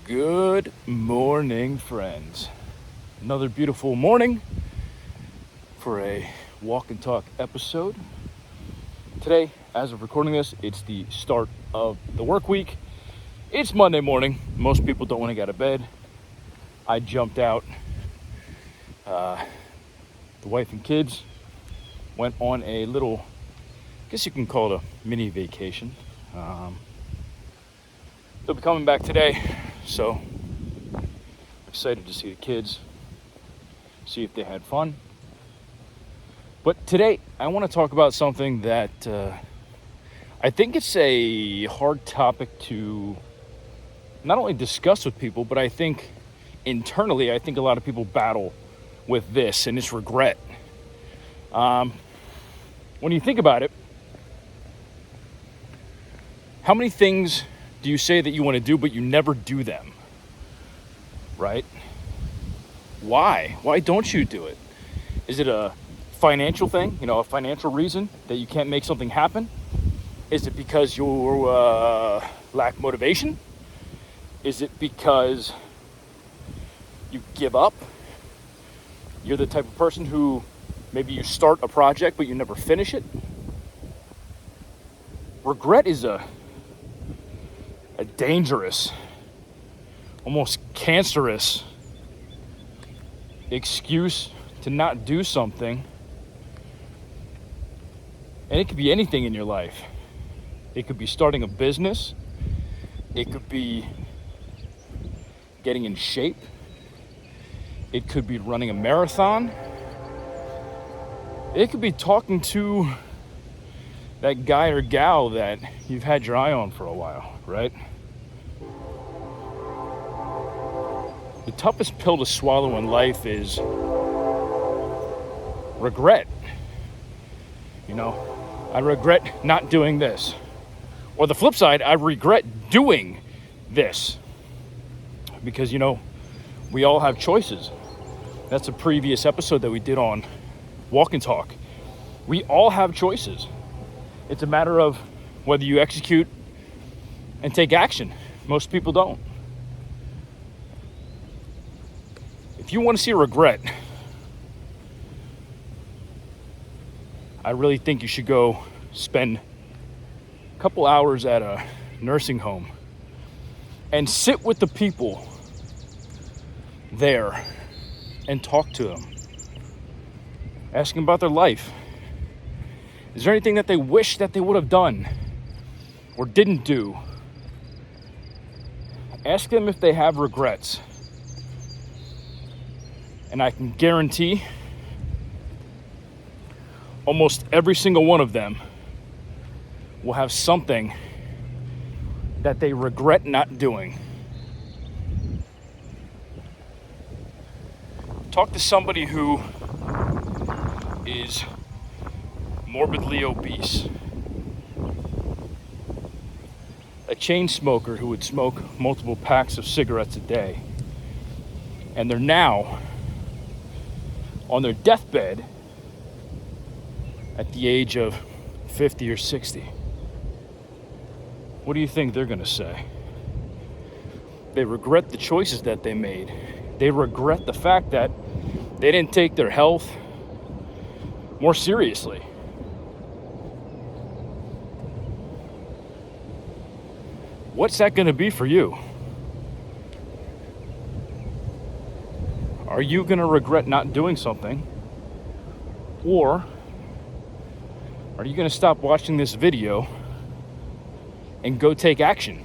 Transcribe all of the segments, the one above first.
Good morning, friends. Another beautiful morning for a walk and talk episode. Today, as of recording this, it's the start of the work week. It's Monday morning. Most people don't want to get out of bed. I jumped out. The wife and kids went on a little, I guess you can call it a mini vacation. They'll be coming back today, so excited to see the kids, see if they had fun. But today, I want to talk about something that I think it's a hard topic to not only discuss with people, but I think internally, I think a lot of people battle with this, and it's regret. When you think about it, how many things do you say that you want to do, but you never do them, right? Why? Why don't you do it? Is it a financial thing, a financial reason that you can't make something happen? Is it because you lack motivation? Is it because you give up? You're the type of person who maybe you start a project, but you never finish it. Regret is a dangerous, almost cancerous excuse to not do something. And it could be anything in your life. It could be starting a business. It could be getting in shape. It could be running a marathon. It could be talking to that guy or gal that you've had your eye on for a while, right? The toughest pill to swallow in life is regret. I regret not doing this. Or the flip side, I regret doing this. Because, we all have choices. That's a previous episode that we did on Walk and Talk. We all have choices. It's a matter of whether you execute and take action. Most people don't. If you want to see regret, I really think you should go spend a couple hours at a nursing home and sit with the people there and talk to them. Ask them about their life. Is there anything that they wish that they would have done or didn't do? Ask them if they have regrets. And I can guarantee almost every single one of them will have something that they regret not doing. Talk to somebody who is morbidly obese, a chain smoker who would smoke multiple packs of cigarettes a day, and they're now on their deathbed at the age of 50 or 60. What do you think they're going to say? They regret the choices that they made. They regret the fact that they didn't take their health more seriously. What's that going to be for you? Are you going to regret not doing something? Or are you going to stop watching this video and go take action?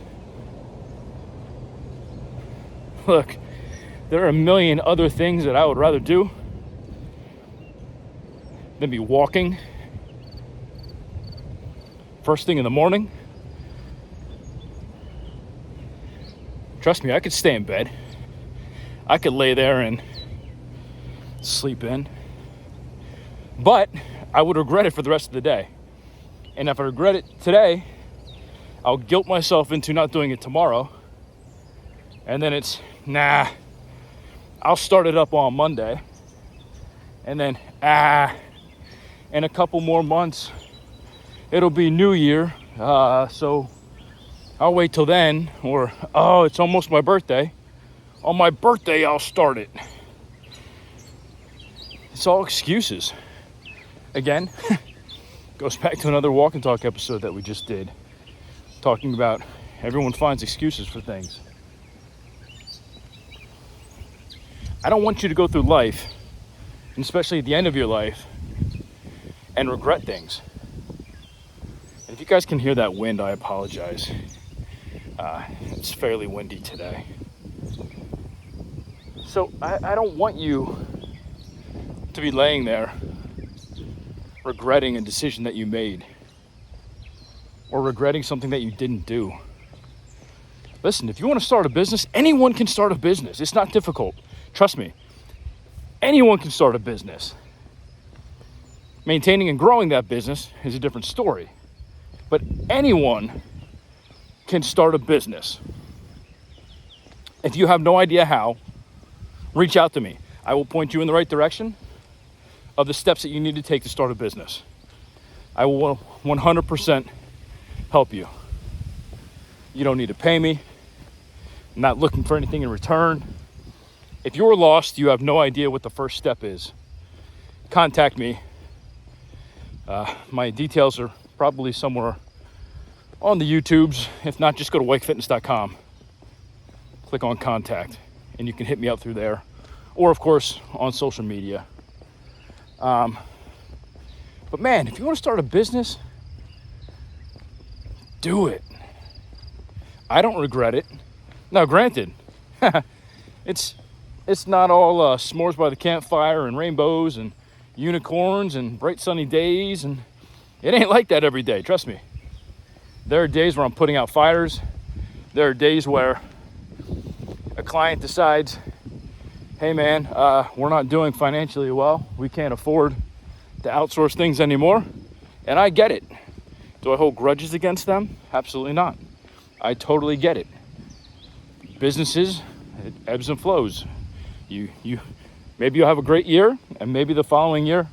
Look, there are a million other things that I would rather do than be walking first thing in the morning. Trust me, I could stay in bed. I could lay there and sleep in. But I would regret it for the rest of the day. And if I regret it today, I'll guilt myself into not doing it tomorrow. And then it's, I'll start it up on Monday. And then, in a couple more months, it'll be New Year. So I'll wait till then, or, oh, it's almost my birthday. On my birthday, I'll start it. It's all excuses. Again, goes back to another Walk and Talk episode that we just did, talking about everyone finds excuses for things. I don't want you to go through life, and especially at the end of your life, and regret things. And if you guys can hear that wind, I apologize. It's fairly windy today. So I don't want you to be laying there regretting a decision that you made, or regretting something that you didn't do. Listen, if you want to start a business, anyone can start a business. It's not difficult. Trust me. Anyone can start a business. Maintaining and growing that business is a different story. But anyone can start a business. If you have no idea how, reach out to me. I will point you in the right direction of the steps that you need to take to start a business. I will 100% help you. You don't need to pay me. I'm not looking for anything in return. If you're lost, you have no idea what the first step is, contact me. My details are probably somewhere on the YouTubes. If not, just go to weikfitness.com. Click on contact, and you can hit me up through there. Or, of course, on social media. But, man, if you want to start a business, do it. I don't regret it. Now, granted, it's not all s'mores by the campfire and rainbows and unicorns and bright sunny days, and it ain't like that every day, trust me. There are days where I'm putting out fires. There are days where a client decides, hey man, we're not doing financially well. We can't afford to outsource things anymore. And I get it. Do I hold grudges against them? Absolutely not. I totally get it. Businesses, it ebbs and flows. You maybe you'll have a great year, and maybe the following year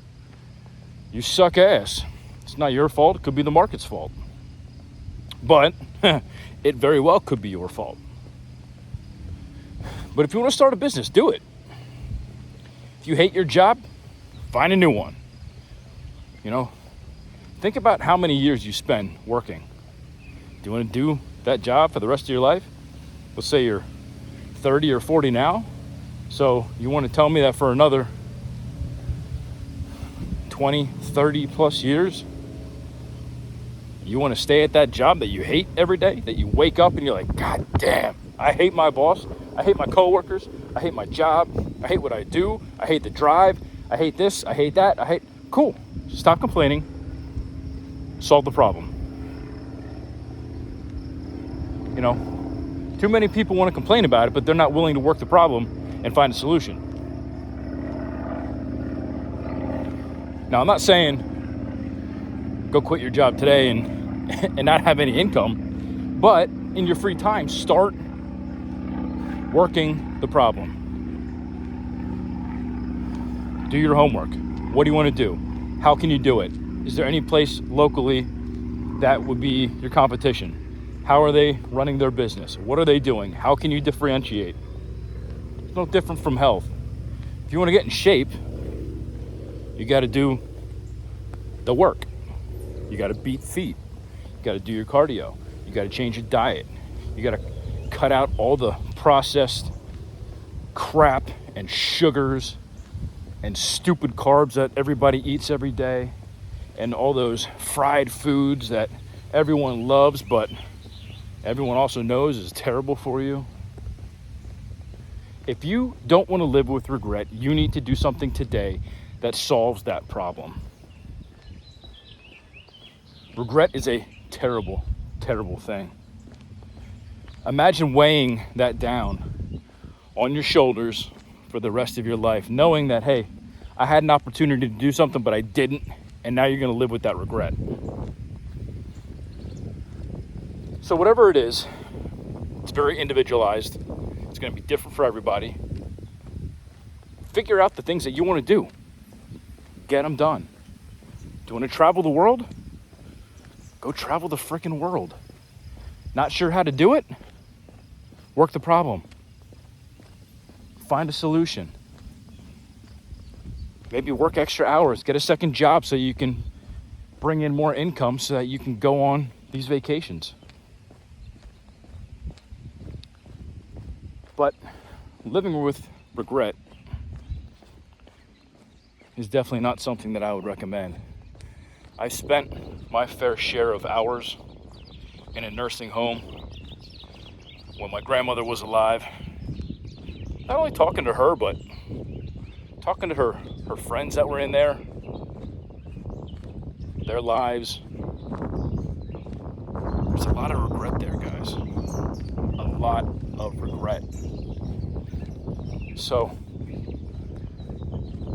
you suck ass. It's not your fault. It could be the market's fault. But it very well could be your fault. But if you want to start a business, do it. If you hate your job, find a new one. You know, think about how many years you spend working. Do you want to do that job for the rest of your life? Let's say you're 30 or 40 now. So you want to tell me that for another 20, 30 plus years, you want to stay at that job that you hate every day, that you wake up and you're like, God damn, I hate my boss. I hate my coworkers. I hate my job. I hate what I do. I hate the drive. I hate this. I hate that. Cool. Stop complaining. Solve the problem. You know, too many people want to complain about it, but they're not willing to work the problem and find a solution. Now, I'm not saying go quit your job today and not have any income, but in your free time, start working the problem. Do your homework. What do you want to do? How can you do it? Is there any place locally that would be your competition? How are they running their business? What are they doing? How can you differentiate? It's no different from health. If you want to get in shape, you got to do the work. You got to beat feet. You got to do your cardio. You got to change your diet. You got to cut out all the processed crap and sugars and stupid carbs that everybody eats every day, and all those fried foods that everyone loves but everyone also knows is terrible for you. If you don't want to live with regret, you need to do something today that solves that problem. Regret is a terrible, terrible thing. Imagine weighing that down on your shoulders for the rest of your life, knowing that, hey, I had an opportunity to do something, but I didn't, and now you're going to live with that regret. So whatever it is, it's very individualized. It's going to be different for everybody. Figure out the things that you want to do. Get them done. Do you want to travel the world? Go travel the freaking world. Not sure how to do it? Work the problem. Find a solution. Maybe work extra hours, get a second job so you can bring in more income so that you can go on these vacations. But living with regret is definitely not something that I would recommend. I spent my fair share of hours in a nursing home when my grandmother was alive. Not only talking to her, but talking to her friends that were in there, their lives. There's a lot of regret there, guys. A lot of regret. So,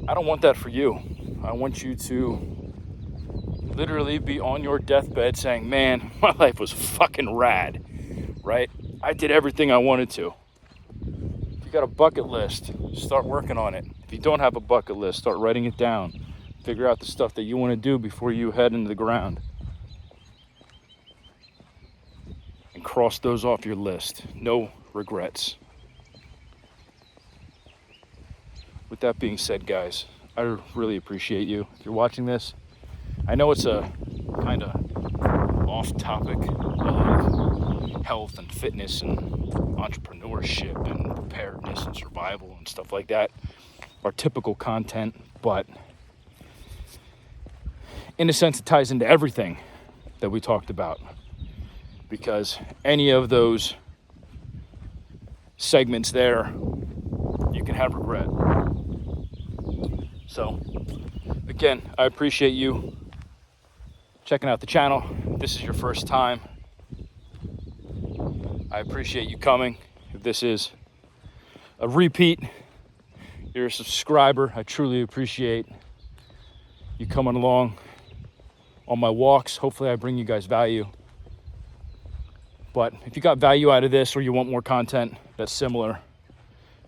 I don't want that for you. I want you to literally be on your deathbed saying, man, my life was fucking rad, right? I did everything I wanted to. If you got a bucket list, start working on it. If you don't have a bucket list, start writing it down. Figure out the stuff that you want to do before you head into the ground. And cross those off your list. No regrets. With that being said, guys, I really appreciate you. If you're watching this, I know it's a kind of off topic of health and fitness and entrepreneurship and preparedness and survival and stuff like that, our typical content, but in a sense it ties into everything that we talked about, because any of those segments there, you can have regret. So again, I appreciate you checking out the channel. If this is your first time, I appreciate you coming. If this is a repeat, you're a subscriber, I truly appreciate you coming along on my walks. Hopefully I bring you guys value. But if you got value out of this or you want more content that's similar,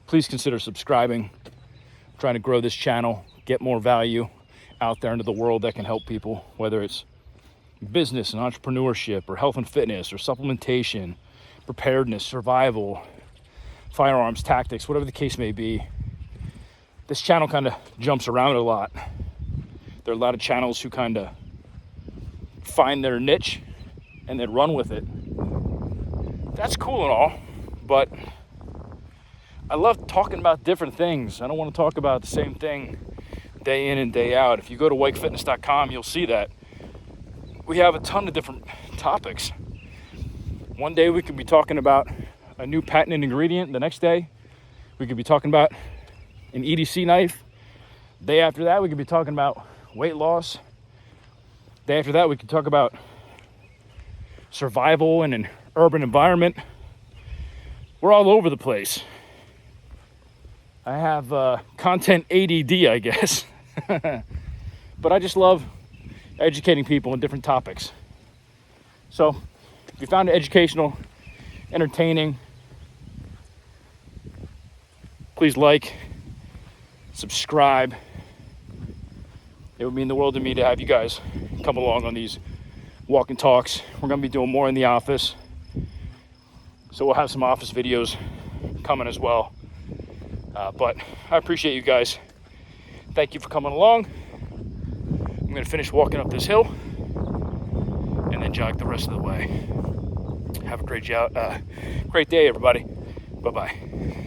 please consider subscribing. I'm trying to grow this channel, get more value out there into the world that can help people, whether it's business and entrepreneurship or health and fitness or supplementation, preparedness, survival, firearms, tactics, whatever the case may be. This channel kind of jumps around a lot. There are a lot of channels who kind of find their niche and then run with it. That's cool and all, but I love talking about different things. I don't want to talk about the same thing day in and day out. If you go to weikfitness.com, you'll see that we have a ton of different topics. One day we could be talking about a new patented ingredient. The next day we could be talking about an EDC knife. Day after that we could be talking about weight loss. Day after that we could talk about survival in an urban environment. We're all over the place. I have content ADD, I guess. But I just love educating people on different topics. So if you found it educational, entertaining, please like, subscribe. It would mean the world to me to have you guys come along on these walk and talks. We're going to be doing more in the office, so we'll have some office videos coming as well. But I appreciate you guys. Thank you for coming along. I'm going to finish walking up this hill and then jog the rest of the way. Have a great day, everybody. Bye-bye.